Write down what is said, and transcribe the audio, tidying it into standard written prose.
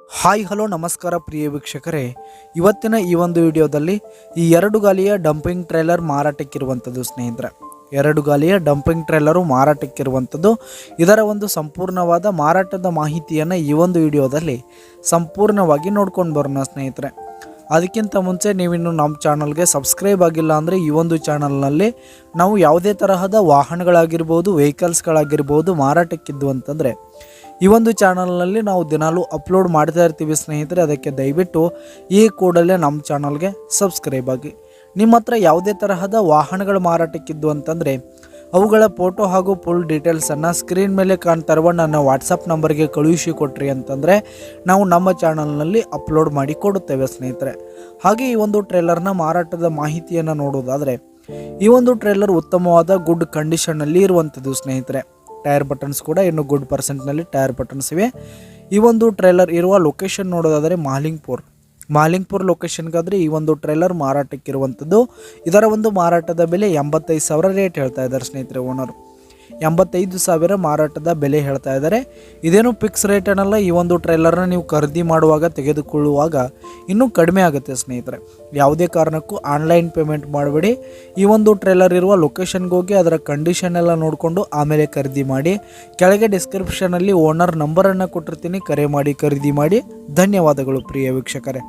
Hi hello ನಮಸ್ಕಾರ ಪ್ರಿಯ ವೀಕ್ಷಕರೇ, ಇವತ್ತಿನ ಈ ಒಂದು ವಿಡಿಯೋದಲ್ಲಿ ಈ 2 ಗಾಲಿಯ ಡಂಪಿಂಗ್ ಟ್ರೇಲರ್ ಮಾರಾಟಕ್ಕಿರುವಂಥದ್ದು ಸ್ನೇಹಿತರೆ. 2 ಗಾಲಿಯ ಡಂಪಿಂಗ್ ಟ್ರೇಲರು ಮಾರಾಟಕ್ಕಿರುವಂಥದ್ದು. ಇದರ ಒಂದು ಸಂಪೂರ್ಣವಾದ ಮಾರಾಟದ ಮಾಹಿತಿಯನ್ನು ಈ ಒಂದು ವಿಡಿಯೋದಲ್ಲಿ ಸಂಪೂರ್ಣವಾಗಿ ನೋಡ್ಕೊಂಡು ಬರೋಣ ಸ್ನೇಹಿತರೆ. ಅದಕ್ಕಿಂತ ಮುಂಚೆ ನೀವಿನ್ನು ನಮ್ಮ ಚಾನಲ್ಗೆ ಸಬ್ಸ್ಕ್ರೈಬ್ ಆಗಿಲ್ಲ ಅಂದರೆ ಈ ಒಂದು ಚಾನಲ್ನಲ್ಲಿ ನಾವು ಯಾವುದೇ ತರಹದ ವಾಹನಗಳಾಗಿರ್ಬೋದು, ವೆಹಿಕಲ್ಸ್ಗಳಾಗಿರ್ಬೋದು ಮಾರಾಟಕ್ಕಿದ್ದು ಅಂತಂದರೆ ಈ ಒಂದು ಚಾನಲ್ನಲ್ಲಿ ನಾವು ದಿನಾಲೂ ಅಪ್ಲೋಡ್ ಮಾಡ್ತಾ ಇರ್ತೀವಿ ಸ್ನೇಹಿತರೆ. ಅದಕ್ಕೆ ದಯವಿಟ್ಟು ಈ ಕೂಡಲೇ ನಮ್ಮ ಚಾನಲ್ಗೆ ಸಬ್ಸ್ಕ್ರೈಬ್ ಆಗಿ. ನಿಮ್ಮ ಹತ್ರ ಯಾವುದೇ ತರಹದ ವಾಹನಗಳು ಮಾರಾಟಕ್ಕಿದ್ದು ಅಂತಂದರೆ ಅವುಗಳ ಫೋಟೋ ಹಾಗೂ ಫುಲ್ ಡೀಟೇಲ್ಸನ್ನು ಸ್ಕ್ರೀನ್ ಮೇಲೆ ಕಾಣ್ತಾ ಇರುವ ನನ್ನ ವಾಟ್ಸಪ್ ನಂಬರ್ಗೆ ಕಳುಹಿಸಿ ಕೊಟ್ರಿ ಅಂತಂದರೆ ನಾವು ನಮ್ಮ ಚಾನಲ್ನಲ್ಲಿ ಅಪ್ಲೋಡ್ ಮಾಡಿ ಕೊಡುತ್ತೇವೆ ಸ್ನೇಹಿತರೆ. ಹಾಗೆ ಈ ಒಂದು ಟ್ರೇಲರ್ನ ಮಾರಾಟದ ಮಾಹಿತಿಯನ್ನು ನೋಡೋದಾದರೆ ಈ ಒಂದು ಟ್ರೇಲರ್ ಉತ್ತಮವಾದ ಗುಡ್ ಕಂಡೀಷನ್ನಲ್ಲಿ ಇರುವಂಥದ್ದು ಸ್ನೇಹಿತರೆ. ಟೈರ್ ಬಟನ್ಸ್ ಕೂಡ ಇನ್ನು ಗುಡ್ ಪರ್ಸೆಂಟ್ನಲ್ಲಿ ಟೈರ್ ಬಟನ್ಸ್ ಇವೆ. ಈ ಒಂದು ಟ್ರೇಲರ್ ಇರುವ ಲೊಕೇಶನ್ ನೋಡೋದಾದರೆ ಮಾಲಿಂಗ್ಪುರ್ ಲೊಕೇಶನ್ಗಾದರೆ ಈ ಒಂದು ಟ್ರೇಲರ್ ಮಾರಾಟಕ್ಕಿರುವಂಥದ್ದು. ಇದರ ಒಂದು ಮಾರಾಟದ ಬೆಲೆ 85,000 ರೇಟ್ ಹೇಳ್ತಾ ಇದ್ದಾರೆ ಸ್ನೇಹಿತರೆ. ಓನರು 85,000 ಮಾರಾಟದ ಬೆಲೆ ಹೇಳ್ತಾ ಇದ್ದಾರೆ. ಇದೇನು ಫಿಕ್ಸ್ ರೇಟ್ ಅನ್ನಲ್ಲ. ಈ ಒಂದು ಟ್ರೇಲರ್ನ ನೀವು ಖರೀದಿ ಮಾಡುವಾಗ, ತೆಗೆದುಕೊಳ್ಳುವಾಗ ಇನ್ನೂ ಕಡಿಮೆ ಆಗುತ್ತೆ ಸ್ನೇಹಿತರೆ. ಯಾವುದೇ ಕಾರಣಕ್ಕೂ ಆನ್ಲೈನ್ ಪೇಮೆಂಟ್ ಮಾಡಬೇಡಿ. ಈ ಒಂದು ಟ್ರೇಲರ್ ಇರುವ ಲೊಕೇಶನ್ಗೆ ಹೋಗಿ ಅದರ ಕಂಡೀಷನ್ ಎಲ್ಲ ನೋಡಿಕೊಂಡು ಆಮೇಲೆ ಖರೀದಿ ಮಾಡಿ. ಕೆಳಗೆ ಡಿಸ್ಕ್ರಿಪ್ಷನಲ್ಲಿ ಓನರ್ ನಂಬರನ್ನು ಕೊಟ್ಟಿರ್ತೀನಿ, ಕರೆ ಮಾಡಿ ಖರೀದಿ ಮಾಡಿ. ಧನ್ಯವಾದಗಳು ಪ್ರಿಯ ವೀಕ್ಷಕರೇ.